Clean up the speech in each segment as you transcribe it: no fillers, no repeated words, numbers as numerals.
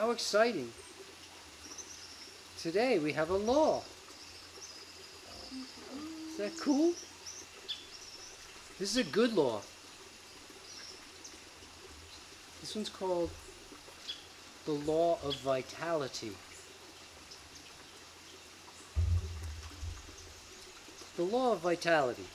How exciting. Today we have a law. Is that cool? This is a good law. This one's called the law of vitality. The law of vitality.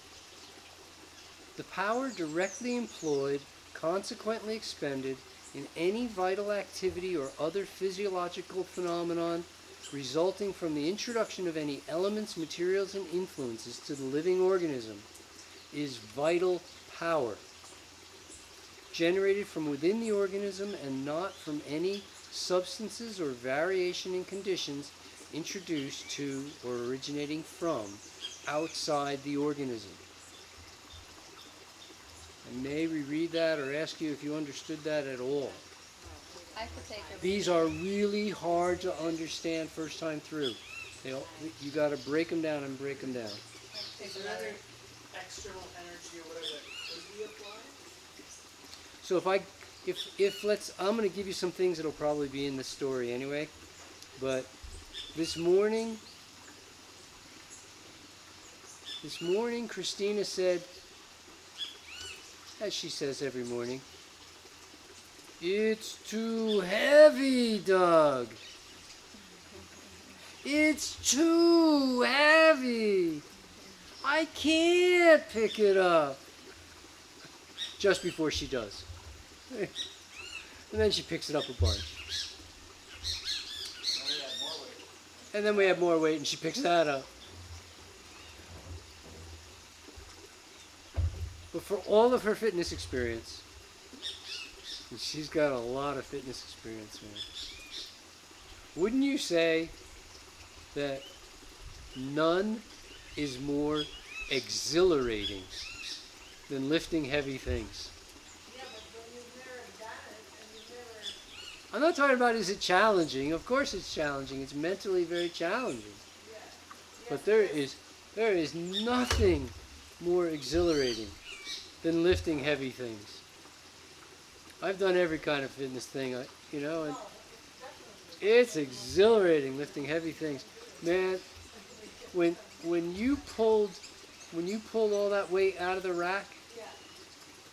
The power directly employed, consequently expended, in any vital activity or other physiological phenomenon resulting from the introduction of any elements, materials, and influences to the living organism is vital power, generated from within the organism and not from any substances or variation in conditions introduced to or originating from outside the organism. I may reread that or ask you if you understood that at all. These are really hard to understand first time through. You got to break them down and break them down. Is there other external energy or whatever that could be applied? So I'm going to give you some things that'll probably be in the story anyway. But this morning, Christina said, as she says every morning, "It's too heavy, Doug. It's too heavy. I can't pick it up." Just before she does. And then she picks it up a bunch. And then we have more weight and she picks that up. But for all of her fitness experience, and she's got a lot of fitness experience, man, wouldn't you say that none is more exhilarating than lifting heavy things? Yeah, but when you've never done it and you've never... I'm not talking about is it challenging. Of course it's challenging. It's mentally very challenging. Yeah. But there is nothing more exhilarating than lifting heavy things. I've done every kind of fitness thing, and it's exhilarating lifting heavy things. Man, when you pulled all that weight out of the rack,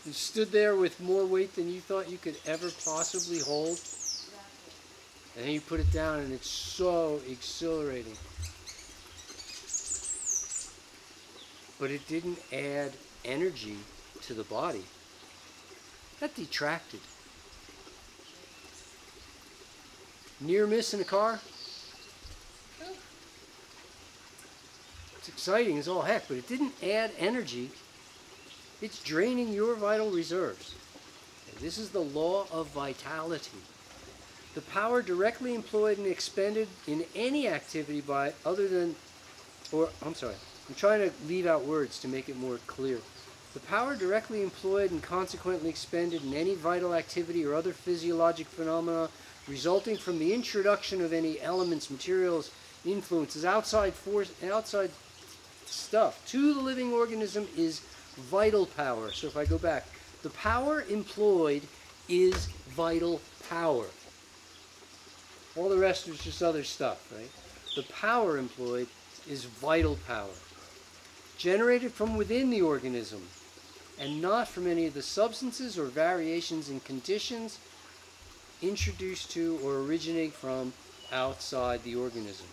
you stood there with more weight than you thought you could ever possibly hold, and then you put it down and it's so exhilarating. But it didn't add energy to the body. That detracted. Near miss in a car? It's exciting as all heck, but it didn't add energy. It's draining your vital reserves. And this is the law of vitality. The power directly employed and expended in any activity by other than, I'm trying to leave out words to make it more clear. The power directly employed and consequently expended in any vital activity or other physiologic phenomena resulting from the introduction of any elements, materials, influences, outside stuff to the living organism is vital power. So if I go back, the power employed is vital power. All the rest is just other stuff, right? The power employed is vital power, generated from within the organism and not from any of the substances or variations in conditions introduced to or originating from outside the organism.